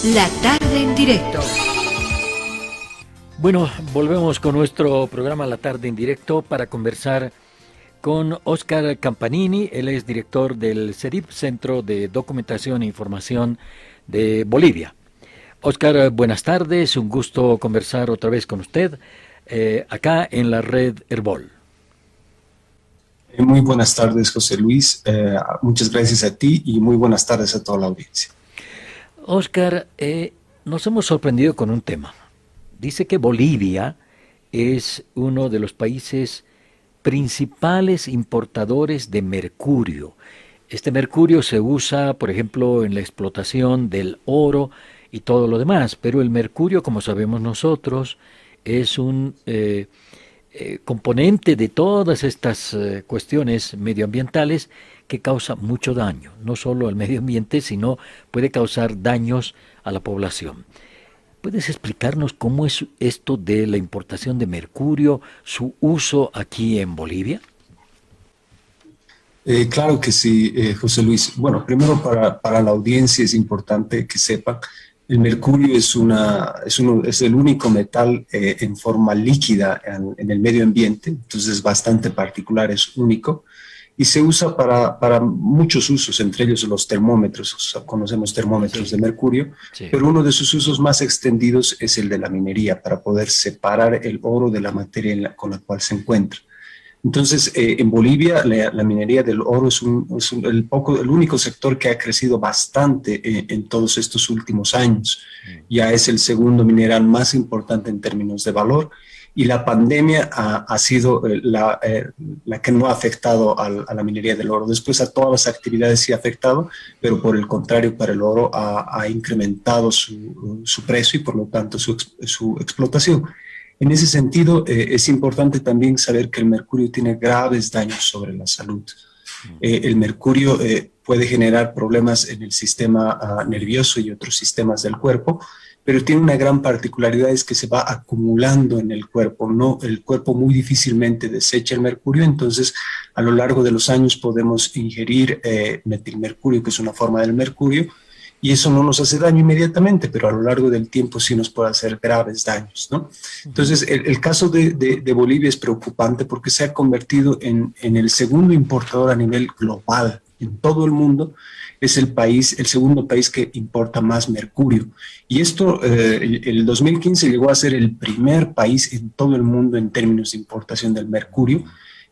La tarde en directo. Bueno, volvemos con nuestro programa La Tarde en Directo para conversar con Óscar Campanini. Él es director del CEDIP, Centro de Documentación e Información de Bolivia. Óscar, buenas tardes, un gusto conversar otra vez con usted acá en la red Herbol. Muy buenas tardes, José Luis. Muchas gracias a ti y muy buenas tardes a toda la audiencia. Óscar, nos hemos sorprendido con un tema. Dice que Bolivia es uno de los países principales importadores de mercurio. Este mercurio se usa, por ejemplo, en la explotación del oro y todo lo demás, pero el mercurio, como sabemos nosotros, es un componente de todas estas cuestiones medioambientales que causa mucho daño, no solo al medio ambiente, sino puede causar daños a la población. ¿Puedes explicarnos cómo es esto de la importación de mercurio, su uso aquí en Bolivia? Claro que sí, José Luis. Bueno, primero para la audiencia es importante que sepan, el mercurio es el único metal en forma líquida en el medio ambiente, entonces es bastante particular, es único. Y se usa para muchos usos, entre ellos los termómetros, o sea, conocemos termómetros de mercurio, pero uno de sus usos más extendidos es el de la minería, para poder separar el oro de la materia con la cual se encuentra. Entonces, en Bolivia, la minería del oro es el único sector que ha crecido bastante en todos estos últimos años. Ya es el segundo mineral más importante en términos de valor. Y la pandemia ha sido la que no ha afectado a la minería del oro. Después a todas las actividades sí ha afectado, pero por el contrario, para el oro ha incrementado su precio y por lo tanto su explotación. En ese sentido, es importante también saber que el mercurio tiene graves daños sobre la salud. El mercurio puede generar problemas en el sistema nervioso y otros sistemas del cuerpo, pero tiene una gran particularidad, es que se va acumulando en el cuerpo, ¿no? El cuerpo muy difícilmente desecha el mercurio, entonces a lo largo de los años podemos ingerir metilmercurio, que es una forma del mercurio, y eso no nos hace daño inmediatamente, pero a lo largo del tiempo sí nos puede hacer graves daños, ¿no? Entonces el caso de Bolivia es preocupante porque se ha convertido en el segundo importador a nivel global en todo el mundo. Es el segundo país que importa más mercurio. Y esto, el 2015 llegó a ser el primer país en todo el mundo en términos de importación del mercurio,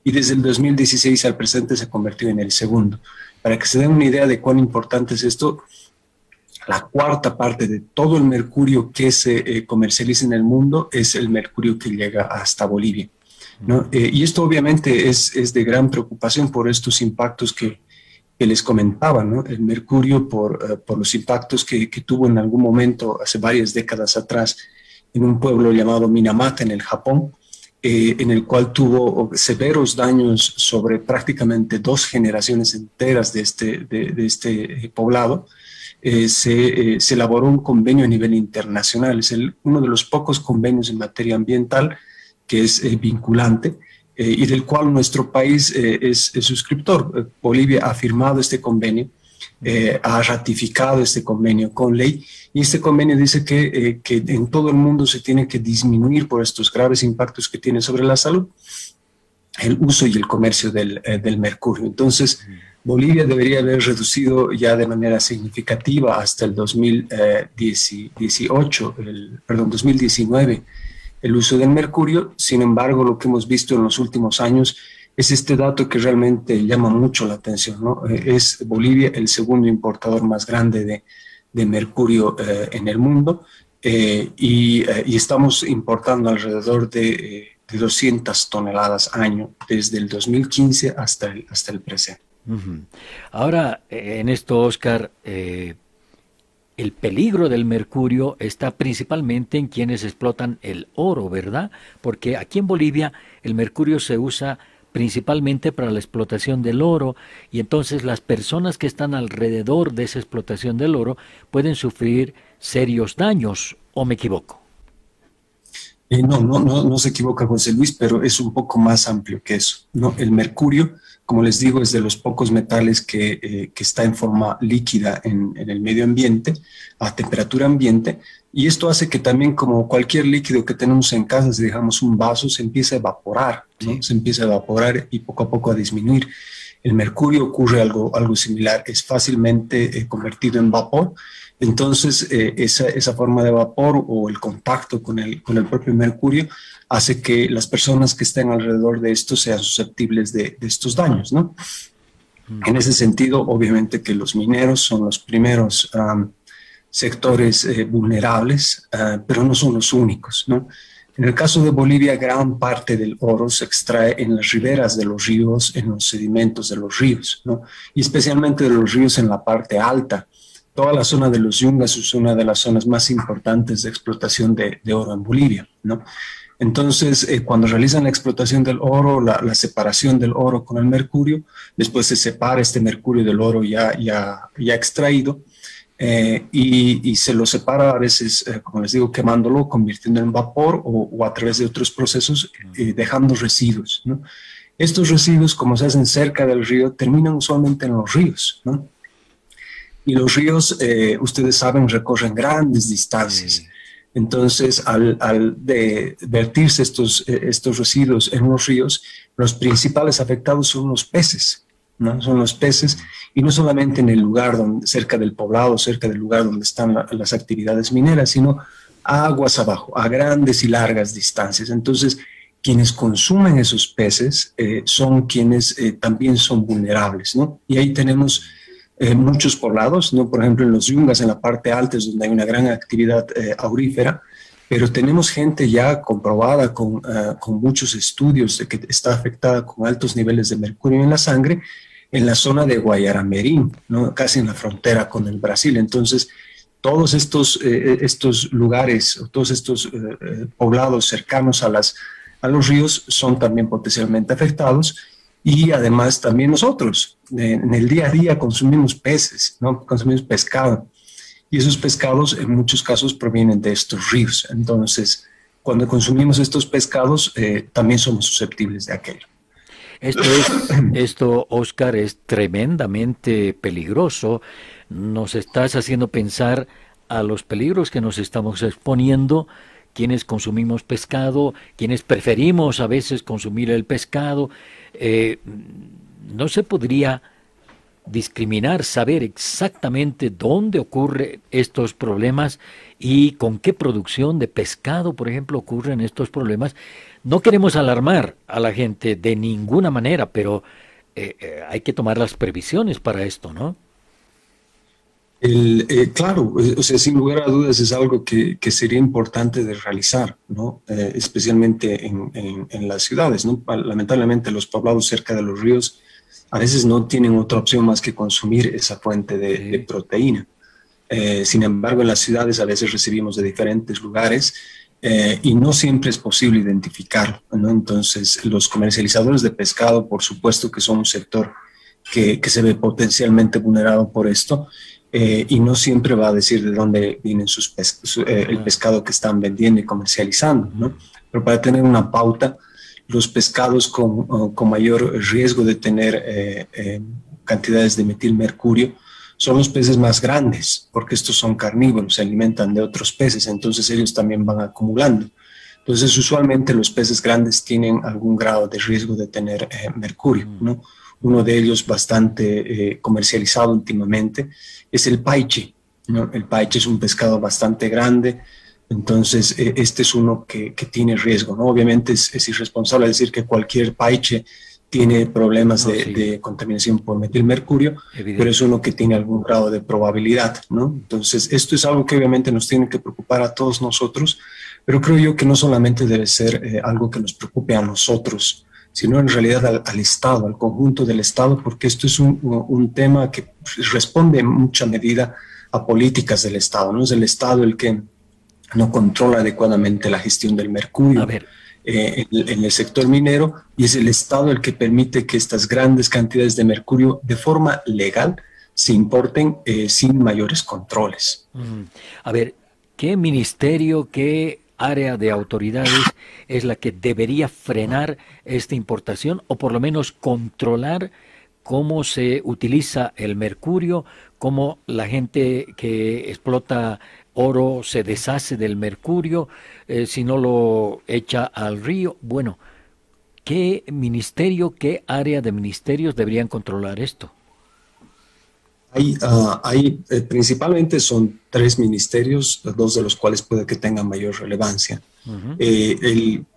y desde el 2016 al presente se convirtió en el segundo. Para que se den una idea de cuán importante es esto, la cuarta parte de todo el mercurio que se comercializa en el mundo es el mercurio que llega hasta Bolivia, ¿no? Y esto obviamente es de gran preocupación por estos impactos que les comentaba, ¿no? El mercurio por los impactos que tuvo en algún momento, hace varias décadas atrás, en un pueblo llamado Minamata, en el Japón, en el cual tuvo severos daños sobre prácticamente 2 generaciones enteras de este poblado. Se elaboró un convenio a nivel internacional, es uno de los pocos convenios en materia ambiental que es vinculante, y del cual nuestro país es suscriptor. Bolivia ha firmado este convenio, ha ratificado este convenio con ley, y este convenio dice que en todo el mundo se tiene que disminuir por estos graves impactos que tiene sobre la salud el uso y el comercio del mercurio. Entonces, Bolivia debería haber reducido ya de manera significativa hasta el 2019 el uso del mercurio. Sin embargo, lo que hemos visto en los últimos años es este dato que realmente llama mucho la atención, ¿no? Es Bolivia el segundo importador más grande de mercurio en el mundo, y estamos importando alrededor de 200 toneladas año desde el 2015 hasta el presente. Ahora, en esto, Óscar, el peligro del mercurio está principalmente en quienes explotan el oro, ¿verdad? Porque aquí en Bolivia el mercurio se usa principalmente para la explotación del oro, y entonces las personas que están alrededor de esa explotación del oro pueden sufrir serios daños, ¿o me equivoco? No se equivoca José Luis, pero es un poco más amplio que eso, ¿no? El mercurio, como les digo, es de los pocos metales que está en forma líquida en el medio ambiente, a temperatura ambiente, y esto hace que también, como cualquier líquido que tenemos en casa, si dejamos un vaso, se empieza a evaporar, ¿no? Sí. Se empieza a evaporar y poco a poco a disminuir. El mercurio ocurre algo similar, es fácilmente convertido en vapor. Entonces, esa forma de vapor o el contacto con el propio mercurio hace que las personas que estén alrededor de esto sean susceptibles de estos daños, ¿no? En ese sentido, obviamente que los mineros son los primeros sectores vulnerables, pero no son los únicos, ¿no? En el caso de Bolivia, gran parte del oro se extrae en las riberas de los ríos, en los sedimentos de los ríos, ¿no? Y especialmente de los ríos en la parte alta. Toda la zona de los Yungas es una de las zonas más importantes de explotación de oro en Bolivia, ¿no? Entonces, cuando realizan la explotación del oro, la separación del oro con el mercurio, después se separa este mercurio del oro ya extraído, y se lo separa a veces, como les digo, quemándolo, convirtiendo en vapor o a través de otros procesos, dejando residuos, ¿no? Estos residuos, como se hacen cerca del río, terminan usualmente en los ríos, ¿no? Y los ríos, ustedes saben, recorren grandes distancias. Sí. Entonces, al de vertirse estos residuos en los ríos, los principales afectados son los peces, ¿no? Son los peces, y no solamente en el lugar cerca del poblado, cerca del lugar donde están las actividades mineras, sino aguas abajo, a grandes y largas distancias. Entonces, quienes consumen esos peces son quienes también son vulnerables, ¿no? Y ahí tenemos muchos poblados, ¿no? Por ejemplo, en los Yungas, en la parte alta, es donde hay una gran actividad aurífera, pero tenemos gente ya comprobada con muchos estudios de que está afectada con altos niveles de mercurio en la sangre en la zona de Guayaramerín, ¿no? Casi en la frontera con el Brasil. Entonces, todos estos lugares, todos estos poblados cercanos a los ríos son también potencialmente afectados. Y además también nosotros, en el día a día consumimos peces, ¿no? Consumimos pescado. Y esos pescados en muchos casos provienen de estos ríos. Entonces, cuando consumimos estos pescados, también somos susceptibles de aquello. Esto, Oscar, es tremendamente peligroso. Nos estás haciendo pensar a los peligros que nos estamos exponiendo, quienes consumimos pescado, quienes preferimos a veces consumir el pescado. Eh, no se podría discriminar, saber exactamente dónde ocurren estos problemas y con qué producción de pescado, por ejemplo, ocurren estos problemas. No queremos alarmar a la gente de ninguna manera, pero hay que tomar las previsiones para esto, ¿no? Claro, o sea, sin lugar a dudas es algo que sería importante de realizar, ¿no? Especialmente en las ciudades, ¿no? Lamentablemente los poblados cerca de los ríos a veces no tienen otra opción más que consumir esa fuente de Sí. proteína. Sin embargo, en las ciudades a veces recibimos de diferentes lugares y no siempre es posible identificarlo, ¿no? Entonces, los comercializadores de pescado, por supuesto que son un sector que se ve potencialmente vulnerado por esto, y no siempre va a decir de dónde vienen el Ah, pescado que están vendiendo y comercializando, ujú. ¿no? Pero para tener una pauta, los pescados con mayor riesgo de tener cantidades de metilmercurio son los peces más grandes, porque estos son carnívoros, se alimentan de otros peces, entonces ellos también van acumulando. Entonces, usualmente los peces grandes tienen algún grado de riesgo de tener mercurio, Mm. ¿no? Uno de ellos bastante comercializado últimamente es el paiche, ¿no? El paiche es un pescado bastante grande, entonces este es uno que tiene riesgo, ¿no? Obviamente es irresponsable decir que cualquier paiche tiene problemas No, sí, de contaminación por metilmercurio, pero es evidente. uno que tiene algún grado de probabilidad, ¿no? Entonces, esto es algo que obviamente nos tiene que preocupar a todos nosotros, pero creo yo que no solamente debe ser algo que nos preocupe a nosotros, sino en realidad al Estado, al conjunto del Estado, porque esto es un tema que responde en mucha medida a políticas del Estado, ¿no? Es el Estado el que no controla adecuadamente la gestión del A mercurio ver, en el sector minero, y es el Estado el que permite que estas grandes cantidades de mercurio de forma legal se importen sin mayores controles. mm, a ver, ¿qué ministerio, qué área de autoridades es la que debería frenar esta importación o por lo menos controlar cómo se utiliza el mercurio, cómo la gente que explota oro se deshace del mercurio, si no lo echa al río? Bueno, ¿qué ministerio, qué área de ministerios deberían controlar esto? Principalmente son tres ministerios, dos de los cuales puede que tengan mayor relevancia. Ujú.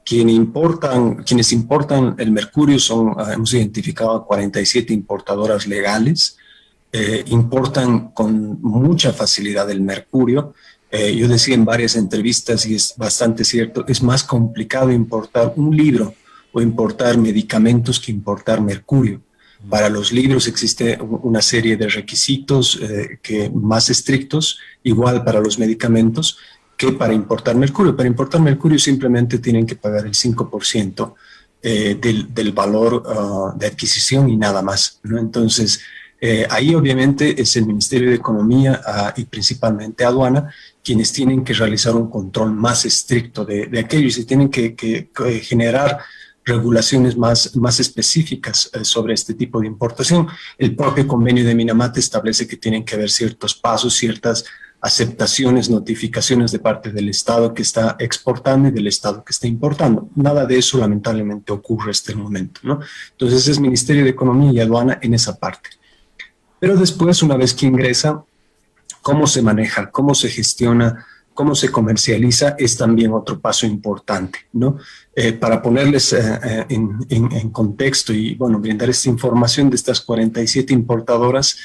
Quienes importan el mercurio hemos identificado a 47 importadoras legales, importan con mucha facilidad el mercurio. Yo decía en varias entrevistas, y es bastante cierto, es más complicado importar un libro o importar medicamentos que importar mercurio. Para los libros existe una serie de requisitos más estrictos, igual para los medicamentos, que para importar mercurio. Para importar mercurio simplemente tienen que pagar el 5% del valor de adquisición y nada más, ¿no? Entonces, ahí obviamente es el Ministerio de Economía y principalmente aduana quienes tienen que realizar un control más estricto de aquello y se tienen que generar regulaciones más específicas sobre este tipo de importación. El propio convenio de Minamata establece que tienen que haber ciertos pasos, ciertas aceptaciones, notificaciones de parte del Estado que está exportando y del Estado que está importando. Nada de eso lamentablemente ocurre hasta el momento, ¿no? Entonces es Ministerio de Economía y Aduana en esa parte. Pero después, una vez que ingresa, cómo se maneja, cómo se gestiona, cómo se comercializa es también otro paso importante, ¿no? Para ponerles en contexto y, bueno, brindar esta información de estas 47 importadoras,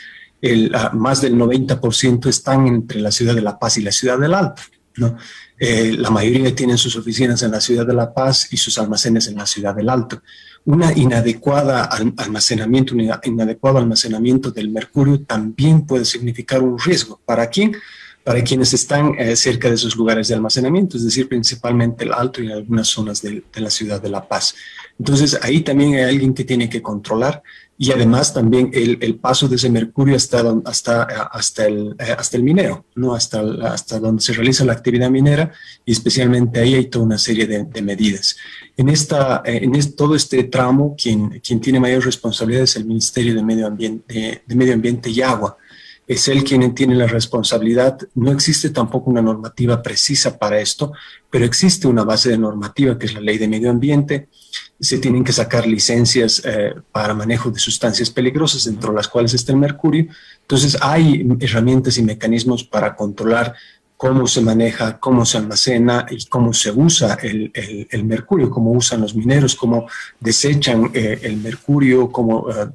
más del 90% están entre la ciudad de La Paz y la ciudad del Alto, ¿no? La mayoría tienen sus oficinas en la ciudad de La Paz y sus almacenes en la ciudad del Alto. Un inadecuado almacenamiento del mercurio también puede significar un riesgo. ¿Para quién? Para quienes están cerca de esos lugares de almacenamiento, es decir, principalmente el Alto y algunas zonas de la ciudad de La Paz. Entonces, ahí también hay alguien que tiene que controlar y además también el paso de ese mercurio hasta el minero, ¿no? Hasta donde se realiza la actividad minera y especialmente ahí hay toda una serie de medidas. Todo este tramo, quien tiene mayor responsabilidad es el Ministerio de Medio Ambiente y Agua. Es él quien tiene la responsabilidad. No existe tampoco una normativa precisa para esto, pero existe una base de normativa que es la Ley de Medio Ambiente. Se tienen que sacar licencias para manejo de sustancias peligrosas, dentro de las cuales está el mercurio. Entonces hay herramientas y mecanismos para controlar cómo se maneja, cómo se almacena y cómo se usa el mercurio, cómo usan los mineros, cómo desechan el mercurio,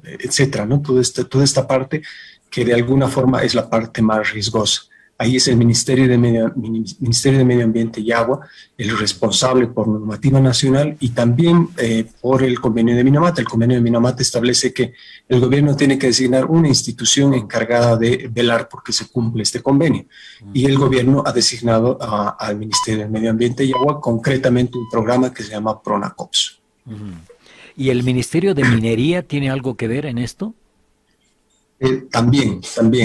etcétera, ¿no? Toda esta parte que de alguna forma es la parte más riesgosa. Ahí es el Ministerio de Medio Ambiente y Agua el responsable por normativa nacional y también por el convenio de Minamata. El convenio de Minamata establece que el gobierno tiene que designar una institución encargada de velar porque se cumple este convenio. Y el gobierno ha designado al Ministerio de Medio Ambiente y Agua concretamente un programa que se llama PRONACOPS. ¿Y el Ministerio de Minería tiene algo que ver en esto? También,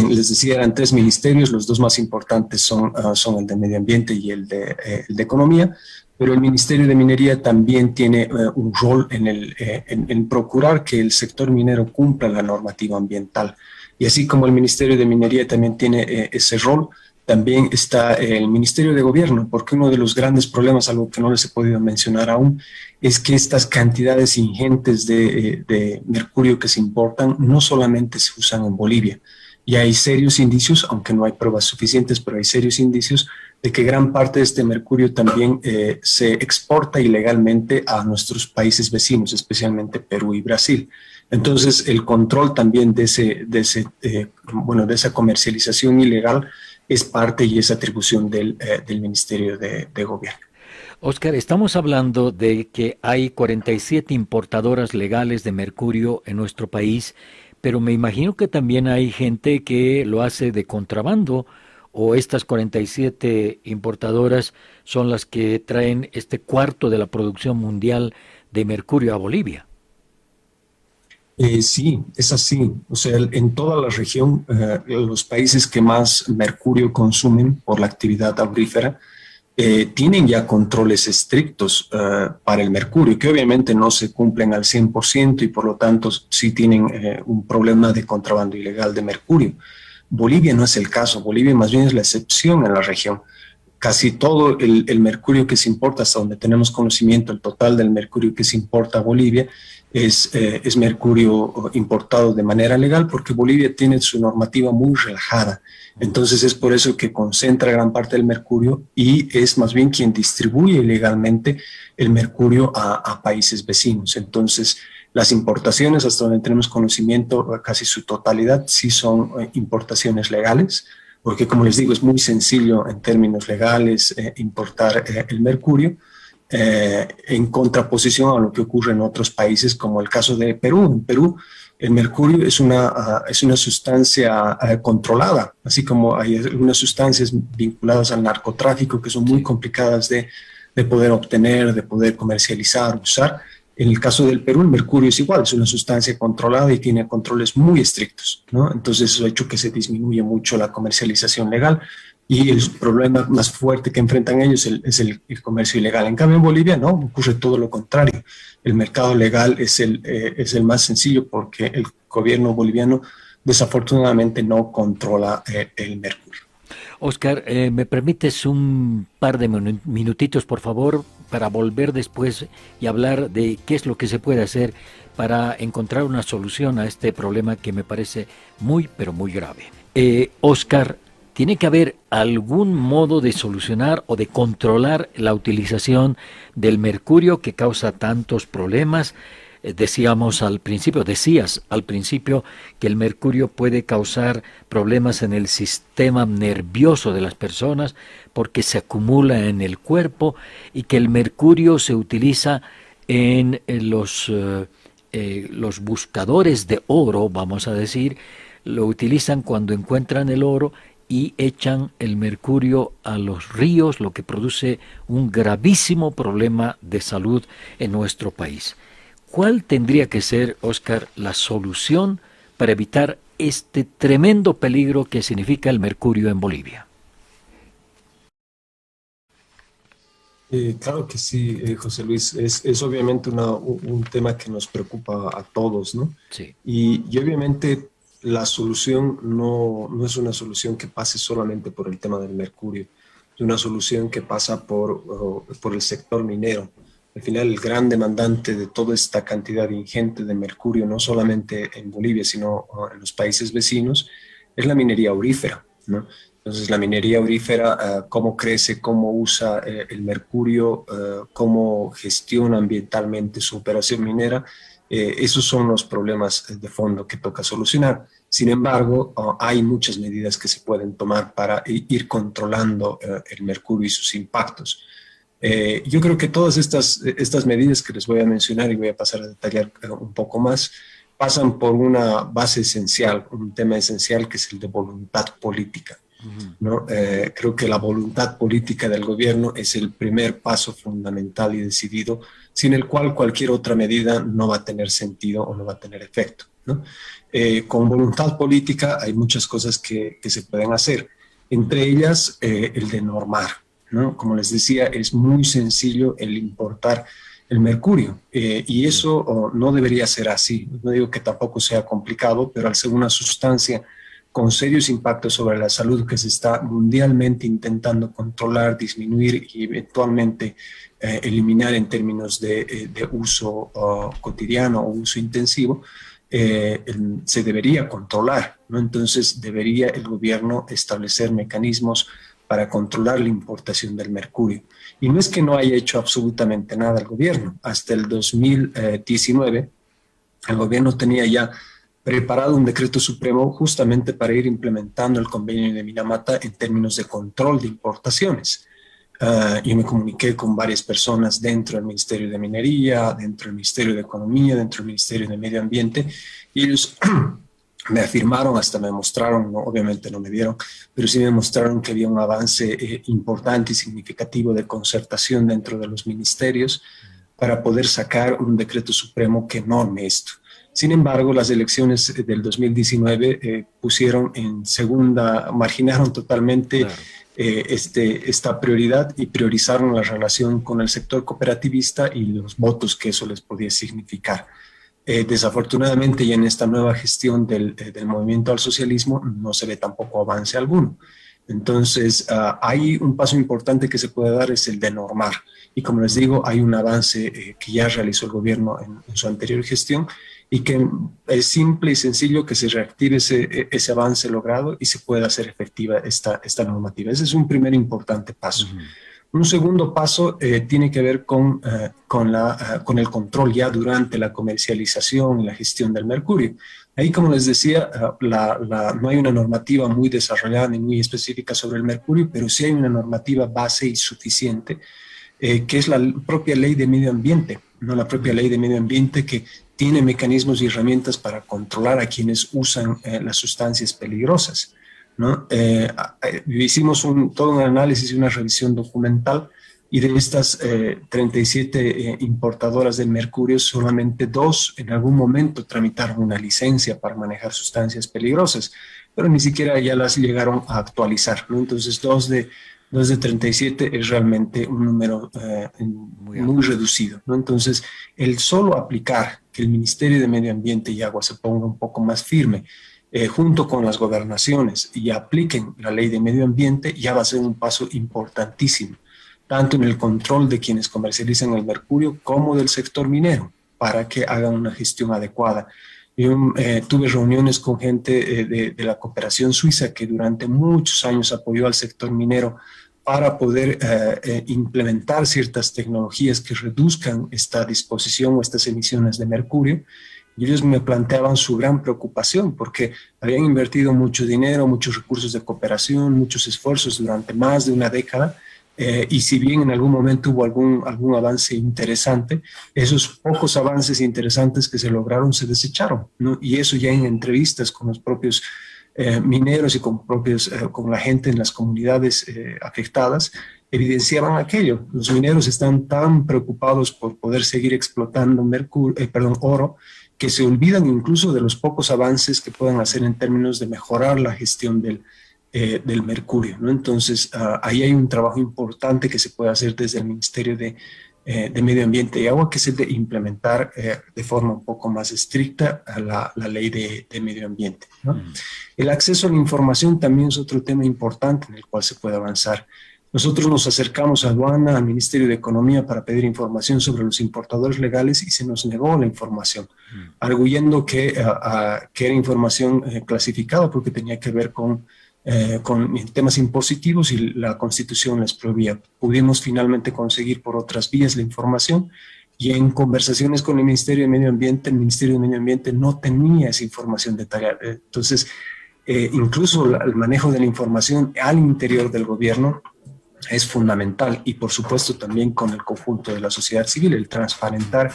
les decía, eran tres ministerios, los dos más importantes son el de Medio Ambiente y el de Economía, pero el Ministerio de Minería también tiene un rol en procurar que el sector minero cumpla la normativa ambiental. Y así como el Ministerio de Minería también tiene ese rol, también está el Ministerio de Gobierno, porque uno de los grandes problemas, algo que no les he podido mencionar aún, es que estas cantidades ingentes de mercurio que se importan no solamente se usan en Bolivia, y hay serios indicios, aunque no hay pruebas suficientes, pero hay serios indicios de que gran parte de este mercurio también se exporta ilegalmente a nuestros países vecinos, especialmente Perú y Brasil. Entonces, el control también de esa comercialización ilegal es parte y es atribución del Ministerio de Gobierno. Oscar, estamos hablando de que hay 47 importadoras legales de mercurio en nuestro país, pero me imagino que también hay gente que lo hace de contrabando, o estas 47 importadoras son las que traen este cuarto de la producción mundial de mercurio a Bolivia. Sí, es así. O sea, en toda la región, los países que más mercurio consumen por la actividad aurífera tienen ya controles estrictos para el mercurio, que obviamente no se cumplen al 100% y por lo tanto sí tienen un problema de contrabando ilegal de mercurio. Bolivia no es el caso, Bolivia más bien es la excepción en la región. Casi todo el mercurio que se importa, hasta donde tenemos conocimiento, el total del mercurio que se importa a Bolivia es mercurio importado de manera legal, porque Bolivia tiene su normativa muy relajada. Entonces es por eso que concentra gran parte del mercurio y es más bien quien distribuye ilegalmente el mercurio a países vecinos. Entonces las importaciones, hasta donde tenemos conocimiento, casi su totalidad sí son importaciones legales, porque como les digo, es muy sencillo en términos legales importar el mercurio, en contraposición a lo que ocurre en otros países, como el caso de Perú. En Perú, el mercurio es una sustancia controlada, así como hay algunas sustancias vinculadas al narcotráfico que son muy complicadas de poder obtener, de poder comercializar, usar. En el caso del Perú, el mercurio es igual, es una sustancia controlada y tiene controles muy estrictos, ¿no? Entonces eso ha hecho que se disminuye mucho la comercialización legal y el problema más fuerte que enfrentan ellos es el comercio ilegal. En cambio, en Bolivia no, ocurre todo lo contrario. El mercado legal es el más sencillo porque el gobierno boliviano desafortunadamente no controla el mercurio. Oscar, ¿me permites un par de minutitos, por favor, para volver después y hablar de qué es lo que se puede hacer para encontrar una solución a este problema que me parece muy, pero muy grave? Oscar, ¿tiene que haber algún modo de solucionar o de controlar la utilización del mercurio que causa tantos problemas? Decías al principio que el mercurio puede causar problemas en el sistema nervioso de las personas porque se acumula en el cuerpo y que el mercurio se utiliza en los buscadores de oro, vamos a decir, lo utilizan cuando encuentran el oro y echan el mercurio a los ríos, lo que produce un gravísimo problema de salud en nuestro país. ¿Cuál tendría que ser, Oscar, la solución para evitar este tremendo peligro que significa el mercurio en Bolivia? Claro que sí, José Luis. Es obviamente un tema que nos preocupa a todos, ¿no? Sí. Y obviamente la solución no es una solución que pase solamente por el tema del mercurio, es una solución que pasa por el sector minero. Al final, el gran demandante de toda esta cantidad ingente de mercurio, no solamente en Bolivia, sino en los países vecinos, es la minería aurífera, ¿no? Entonces, la minería aurífera, cómo crece, cómo usa el mercurio, cómo gestiona ambientalmente su operación minera, esos son los problemas de fondo que toca solucionar. Sin embargo, hay muchas medidas que se pueden tomar para ir controlando el mercurio y sus impactos. Yo creo que todas estas medidas que les voy a mencionar y voy a pasar a detallar un poco más, pasan por una base esencial, un tema esencial que es el de voluntad política, ¿no? Creo que la voluntad política del gobierno es el primer paso fundamental y decidido, sin el cual cualquier otra medida no va a tener sentido o no va a tener efecto, ¿no? Con voluntad política hay muchas cosas que se pueden hacer, entre ellas el de normar, ¿no? Como les decía, es muy sencillo el importar el mercurio y eso no debería ser así. No digo que tampoco sea complicado, pero al ser una sustancia con serios impactos sobre la salud que se está mundialmente intentando controlar, disminuir y eventualmente eliminar en términos de uso cotidiano o uso intensivo, se debería controlar, ¿no? Entonces debería el gobierno establecer mecanismos para controlar la importación del mercurio. Y no es que no haya hecho absolutamente nada el gobierno. Hasta el 2019, el gobierno tenía ya preparado un decreto supremo justamente para ir implementando el convenio de Minamata en términos de control de importaciones. Yo me comuniqué con varias personas dentro del Ministerio de Minería, dentro del Ministerio de Economía, dentro del Ministerio de Medio Ambiente, y ellos me afirmaron, hasta me mostraron, no, obviamente no me vieron, pero sí me mostraron que había un avance importante y significativo de concertación dentro de los ministerios para poder sacar un decreto supremo que norme esto. Sin embargo, las elecciones del 2019 pusieron en segunda, marginaron totalmente esta prioridad y priorizaron la relación con el sector cooperativista y los votos que eso les podía significar. Desafortunadamente, y en esta nueva gestión del movimiento al socialismo no se ve tampoco avance alguno. Entonces, hay un paso importante que se puede dar, es el de normar. Y como les digo, hay un avance que ya realizó el gobierno en su anterior gestión y que es simple y sencillo que se reactive ese avance logrado y se pueda hacer efectiva esta normativa. Ese es un primer importante paso. Un segundo paso tiene que ver con el control ya durante la comercialización y la gestión del mercurio. Ahí, como les decía, no hay una normativa muy desarrollada ni muy específica sobre el mercurio, pero sí hay una normativa base y suficiente, que es la propia ley de medio ambiente, ¿no? La propia ley de medio ambiente que tiene mecanismos y herramientas para controlar a quienes usan las sustancias peligrosas, ¿no? Hicimos todo un análisis y una revisión documental, y de estas 37 importadoras del mercurio, solamente 2 en algún momento tramitaron una licencia para manejar sustancias peligrosas, pero ni siquiera ya las llegaron a actualizar, ¿no? Entonces 2 de 37 es realmente un número muy reducido, ¿no? Entonces, el solo aplicar que el Ministerio de Medio Ambiente y Agua se ponga un poco más firme, junto con las gobernaciones, y apliquen la ley de medio ambiente, ya va a ser un paso importantísimo, tanto en el control de quienes comercializan el mercurio como del sector minero, para que hagan una gestión adecuada. Yo tuve reuniones con gente de la cooperación suiza que durante muchos años apoyó al sector minero para poder implementar ciertas tecnologías que reduzcan esta disposición o estas emisiones de mercurio. Y ellos me planteaban su gran preocupación porque habían invertido mucho dinero, muchos recursos de cooperación, muchos esfuerzos durante más de una década, y si bien en algún momento hubo algún avance interesante, esos pocos avances interesantes que se lograron se desecharon, ¿no? Y eso ya en entrevistas con los propios mineros y con la gente en las comunidades afectadas, evidenciaban aquello. Los mineros están tan preocupados por poder seguir explotando oro, que se olvidan incluso de los pocos avances que puedan hacer en términos de mejorar la gestión del mercurio, ¿no? Entonces, ahí hay un trabajo importante que se puede hacer desde el Ministerio de Medio Ambiente y Agua, que es el de implementar de forma un poco más estricta a la ley de medio ambiente, ¿no? El acceso a la información también es otro tema importante en el cual se puede avanzar. Nosotros nos acercamos a aduana, al Ministerio de Economía, para pedir información sobre los importadores legales y se nos negó la información, arguyendo que era información clasificada porque tenía que ver con temas impositivos y la Constitución les prohibía. Pudimos finalmente conseguir por otras vías la información, y en conversaciones con el Ministerio de Medio Ambiente, el Ministerio de Medio Ambiente no tenía esa información detallada. Entonces, incluso el manejo de la información al interior del gobierno es fundamental, y por supuesto también con el conjunto de la sociedad civil, el transparentar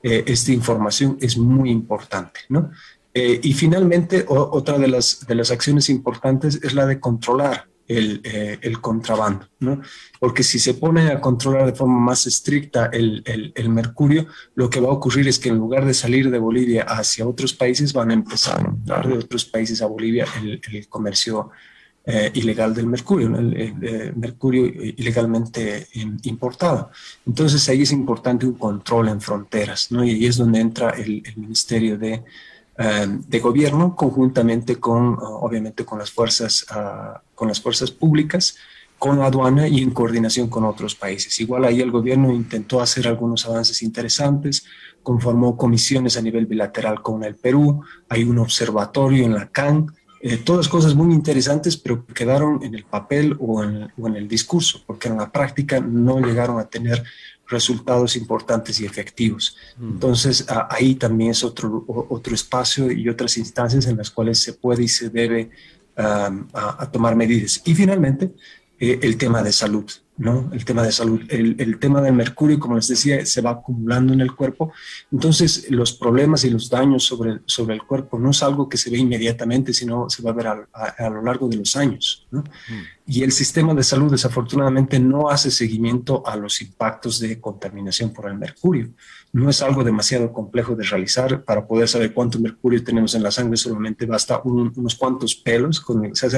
esta información es muy importante, ¿no? Y finalmente, otra de las acciones importantes es la de controlar el contrabando, ¿no? Porque si se pone a controlar de forma más estricta el mercurio, lo que va a ocurrir es que en lugar de salir de Bolivia hacia otros países, van a empezar a entrar de otros países a Bolivia el comercio ilegal del mercurio, ¿no? El mercurio ilegalmente importado. Entonces ahí es importante un control en fronteras, ¿no? Y ahí es donde entra el Ministerio de Gobierno, conjuntamente obviamente con las fuerzas públicas, con aduana y en coordinación con otros países. Igual ahí el gobierno intentó hacer algunos avances interesantes, conformó comisiones a nivel bilateral con el Perú, hay un observatorio en la CAN, todas cosas muy interesantes, pero quedaron en el papel o en el discurso, porque en la práctica no llegaron a tener resultados importantes y efectivos. Entonces, ahí también es otro espacio y otras instancias en las cuales se puede y se debe a tomar medidas. Y finalmente, el tema de salud, ¿no? El tema de salud, el tema del mercurio, como les decía, se va acumulando en el cuerpo. Entonces, los problemas y los daños sobre el cuerpo no es algo que se ve inmediatamente, sino se va a ver a lo largo de los años, ¿no? Y el sistema de salud, desafortunadamente, no hace seguimiento a los impactos de contaminación por el mercurio. No es algo demasiado complejo de realizar. Para poder saber cuánto mercurio tenemos en la sangre, solamente basta unos cuantos pelos.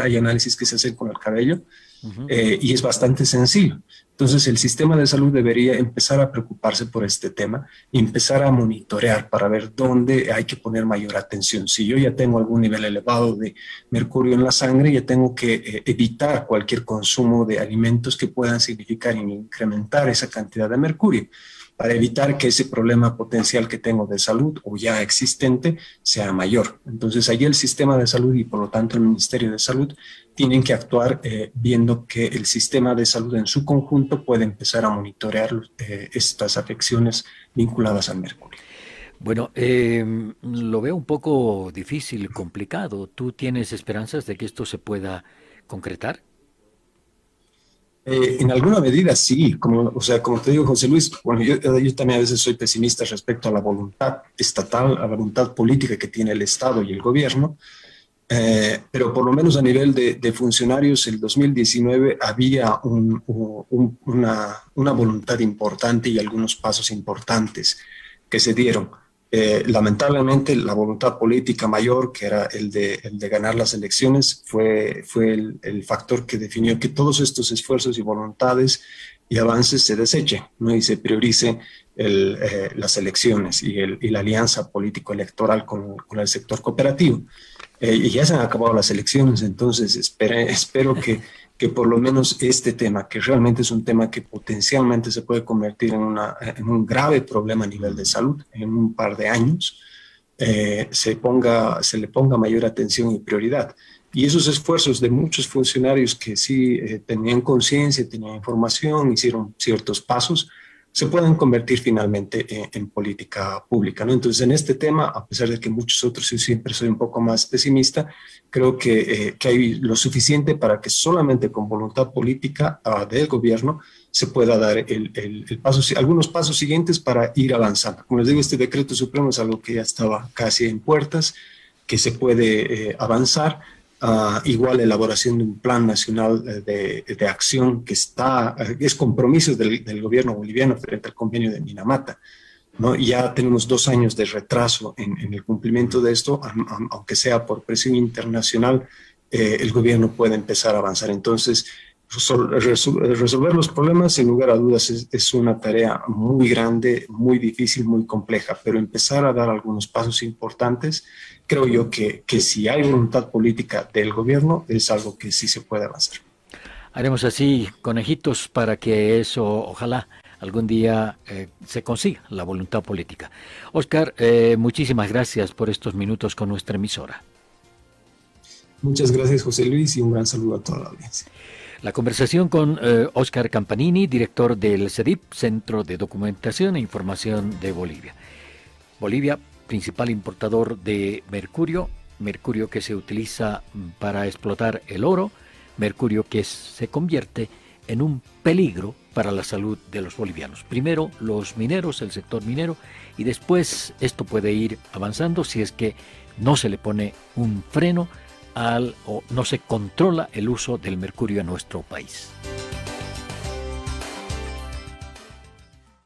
Hay análisis que se hacen con el cabello, Ujú. y es bastante sencillo. Entonces, el sistema de salud debería empezar a preocuparse por este tema y empezar a monitorear para ver dónde hay que poner mayor atención. Si yo ya tengo algún nivel elevado de mercurio en la sangre, ya tengo que evitar cualquier consumo de alimentos que puedan significar incrementar esa cantidad de mercurio, para evitar que ese problema potencial que tengo de salud o ya existente sea mayor. Entonces, allí el sistema de salud y por lo tanto el Ministerio de Salud tienen que actuar viendo que el sistema de salud en su conjunto puede empezar a monitorear estas afecciones vinculadas al mercurio. Bueno, lo veo un poco difícil, complicado. ¿Tú tienes esperanzas de que esto se pueda concretar? En alguna medida sí, como, o sea, como te digo, José Luis, bueno, yo también a veces soy pesimista respecto a la voluntad estatal, a la voluntad política que tiene el Estado y el gobierno, pero por lo menos a nivel de funcionarios, el 2019 había una voluntad importante y algunos pasos importantes que se dieron. Lamentablemente, la voluntad política mayor, que era el de ganar las elecciones, fue el factor que definió que todos estos esfuerzos y voluntades y avances se desechen, ¿no? Y se priorice las elecciones y la alianza político-electoral con el sector cooperativo. Y ya se han acabado las elecciones, entonces espero que por lo menos este tema, que realmente es un tema que potencialmente se puede convertir en un grave problema a nivel de salud en un par de años, se le ponga mayor atención y prioridad. Y esos esfuerzos de muchos funcionarios que sí tenían conciencia, tenían información, hicieron ciertos pasos, se pueden convertir finalmente en política pública, ¿no? Entonces, en este tema, a pesar de que muchos otros, yo siempre soy un poco más pesimista, creo que hay lo suficiente para que solamente con voluntad política del gobierno se pueda dar el paso, algunos pasos siguientes para ir avanzando. Como les digo, este decreto supremo es algo que ya estaba casi en puertas, que se puede avanzar. Igual la elaboración de un plan nacional de acción que es compromiso del gobierno boliviano frente al convenio de Minamata, ¿no? Ya tenemos 2 años de retraso en el cumplimiento de esto, aunque sea por presión internacional, el gobierno puede empezar a avanzar. Entonces, resolver los problemas, sin lugar a dudas, es una tarea muy grande, muy difícil, muy compleja, pero empezar a dar algunos pasos importantes, creo yo que si hay voluntad política del gobierno, es algo que sí se puede avanzar. Haremos así, conejitos, para que eso, ojalá, algún día se consiga la voluntad política. Oscar, muchísimas gracias por estos minutos con nuestra emisora. Muchas gracias, José Luis, y un gran saludo a toda la audiencia. La conversación con Oscar Campanini, director del CEDIP, Centro de Documentación e Información de Bolivia. Bolivia, principal importador de mercurio, mercurio que se utiliza para explotar el oro, mercurio que se convierte en un peligro para la salud de los bolivianos. Primero los mineros, el sector minero, y después esto puede ir avanzando si es que no se le pone un freno o no se controla el uso del mercurio en nuestro país.